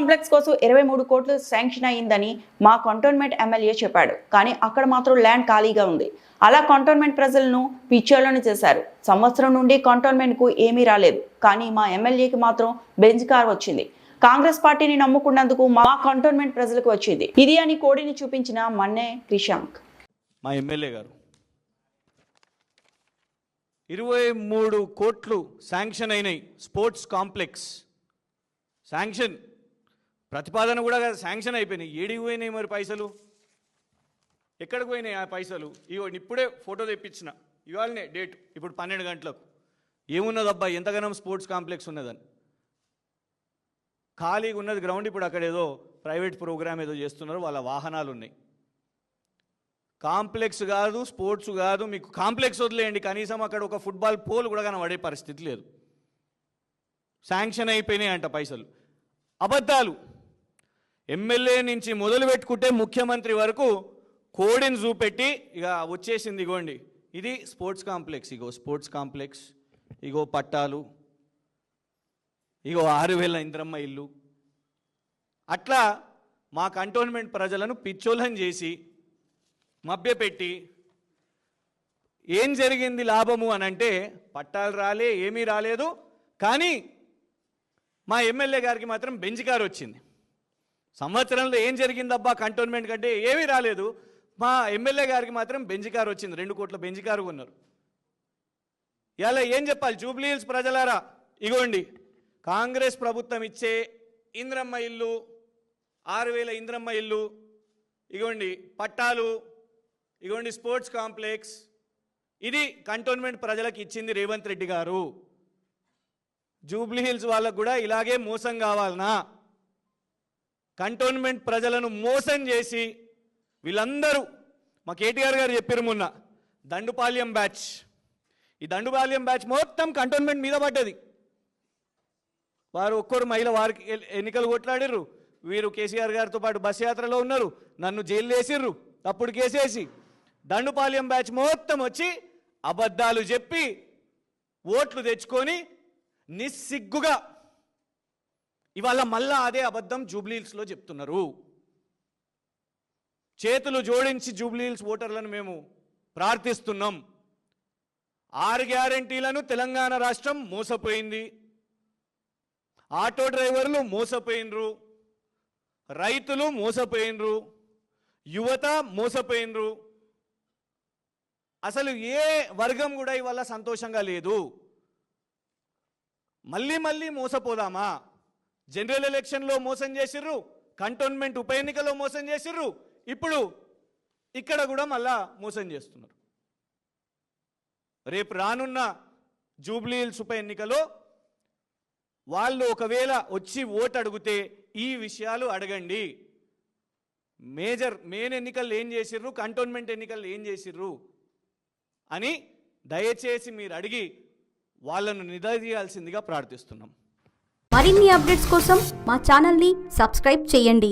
Complex కోసం 23 కోట్లు sanction అయ్యిందని మా కంటోన్మెంట్ ఎమ్మెల్యే చెప్పాడు. కానీ అక్కడ మాత్రం ల్యాండ్ ఖాళీగా ఉంది. అలా కంటోన్మెంట్ ప్రజలను పిచ్చోళ్ళని చేశారు. సంవత్సరం నుండి కంటోన్మెంట్కు ఏమీ రాలేదు. కానీ మా ఎమ్మెల్యేకి మాత్రం బెంజ్ కార్ వచ్చింది. కాంగ్రెస్ పార్టీని నమ్ముకున్నందుకు మా కంటోన్మెంట్ ప్రజలకు వచ్చింది. ఇది అని కోడిని చూపించిన మన్నే క్రిషాంక్. మా ఎమ్మెల్యే గారు 23 కోట్లు శాంక్షన్ అయినాయి. స్పోర్ట్స్ కాంప్లెక్స్ శాంక్షన్ ప్రతిపాదన కూడా శాంక్షన్ అయిపోయినాయి. ఏడికి పోయినాయి మరి పైసలు? ఎక్కడికి పోయినాయి ఆ పైసలు? ఇప్పుడే ఫోటో తెప్పించిన, ఇవాళనే డేట్, ఇప్పుడు 12 గంటలకు. ఏమున్నదబ్బా ఎంతగానో స్పోర్ట్స్ కాంప్లెక్స్ ఉన్నదని. ఖాళీగా ఉన్నది గ్రౌండ్. ఇప్పుడు అక్కడ ఏదో ప్రైవేట్ ప్రోగ్రామ్ ఏదో చేస్తున్నారు, వాళ్ళ వాహనాలు ఉన్నాయి. కాంప్లెక్స్ కాదు, స్పోర్ట్స్ కాదు, మీకు కాంప్లెక్స్ వదిలేయండి, కనీసం అక్కడ ఒక ఫుట్బాల్ పోల్ కూడా కనబడే పరిస్థితి లేదు. శాంక్షన్ అయిపోయినాయి అంట పైసలు. అబద్ధాలు. ఎమ్మెల్యే నుంచి మొదలు పెట్టుకుంటే ముఖ్యమంత్రి వరకు కోడిని చూపెట్టి ఇక వచ్చేసింది. ఇగోండి ఇది స్పోర్ట్స్ కాంప్లెక్స్, ఇగో స్పోర్ట్స్ కాంప్లెక్స్, ఇగో పట్టాలు, ఇగో 6,000 ఇంద్రమ్మ ఇల్లు. అట్లా మా కంటోన్మెంట్ ప్రజలను పిచ్చోళ్ళని చేసి మభ్యపెట్టి ఏం జరిగింది లాభము అనంటే పట్టాలు రాలే, ఏమీ రాలేదు. కానీ మా ఎమ్మెల్యే గారికి మాత్రం బెంజ్ కారు వచ్చింది. సంవత్సరంలో ఏం జరిగిందబ్బా కంటోన్మెంట్ కంటే ఏమీ రాలేదు. మా ఎమ్మెల్యే గారికి మాత్రం బెంజ్ కారు వచ్చింది. 2 కోట్ల బెంజ్ కారు కొన్నారు. ఇలా ఏం చెప్పాలి? జూబ్లీ హిల్స్ ప్రజలారా, ఇగోండి కాంగ్రెస్ ప్రభుత్వం ఇచ్చే ఇంద్రమ్మ ఇల్లు, 6,000 ఇంద్రమ్మ ఇల్లు, ఇగోండి పట్టాలు, ఇగోండి స్పోర్ట్స్ కాంప్లెక్స్. ఇది కంటోన్మెంట్ ప్రజలకు ఇచ్చింది రేవంత్ రెడ్డి గారు. జూబ్లీ హిల్స్ వాళ్ళకు కూడా ఇలాగే మోసం కావాలనా? కంటోన్మెంట్ ప్రజలను మోసం చేసి వీళ్ళందరూ, మా కేటీఆర్ గారు చెప్పారు మొన్న, దండుపాల్యం బ్యాచ్. ఈ దండుపాల్యం బ్యాచ్ మొత్తం కంటోన్మెంట్ మీద పడ్డది. వారు ఒక్కరు మహిళ, వారికి ఎన్నికలు కొట్లాడిర్రు. వీరు కేసీఆర్ గారితో పాటు బస్ యాత్రలో ఉన్నారు. నన్ను జైలు వేసిర్రు తప్పుడు కేసేసి. దండుపాల్యం బ్యాచ్ మొత్తం వచ్చి అబద్ధాలు చెప్పి ఓట్లు తెచ్చుకొని నిస్సిగ్గుగా ఇవాళ మళ్ళా అదే అబద్ధం జూబ్లీహిల్స్లో చెప్తున్నారు. చేతులు జోడించి జూబ్లీహిల్స్ ఓటర్లను మేము ప్రార్థిస్తున్నాం. 6 గ్యారెంటీలను తెలంగాణ రాష్ట్రం మోసపోయింది. ఆటో డ్రైవర్లు మోసపోయినరు, రైతులు మోసపోయినరు, యువత మోసపోయినరు. అసలు ఏ వర్గం కూడా ఇవాళ సంతోషంగా లేదు. మళ్ళీ మోసపోదామా? జనరల్ ఎలక్షన్లో మోసం చేసిర్రు, కంటోన్మెంట్ ఉప ఎన్నికలో మోసం చేసిర్రు, ఇప్పుడు ఇక్కడ కూడా మళ్ళా మోసం చేస్తున్నారు. రేపు రానున్న జూబ్లీ హిల్స్ ఉప ఎన్నికలో వాళ్ళు ఒకవేళ వచ్చి ఓటు అడిగితే ఈ విషయాలు అడగండి. మెయిన్ ఎన్నికలు ఏం చేసిర్రు, కంటోన్మెంట్ ఎన్నికలు ఏం చేసిర్రు అని దయచేసి మీరు అడిగి వాళ్ళను నిలదీయాల్సిందిగా ప్రార్థిస్తున్నాం. మరిన్ని అప్డేట్స్ కోసం మా ఛానల్ని సబ్స్క్రైబ్ చేయండి.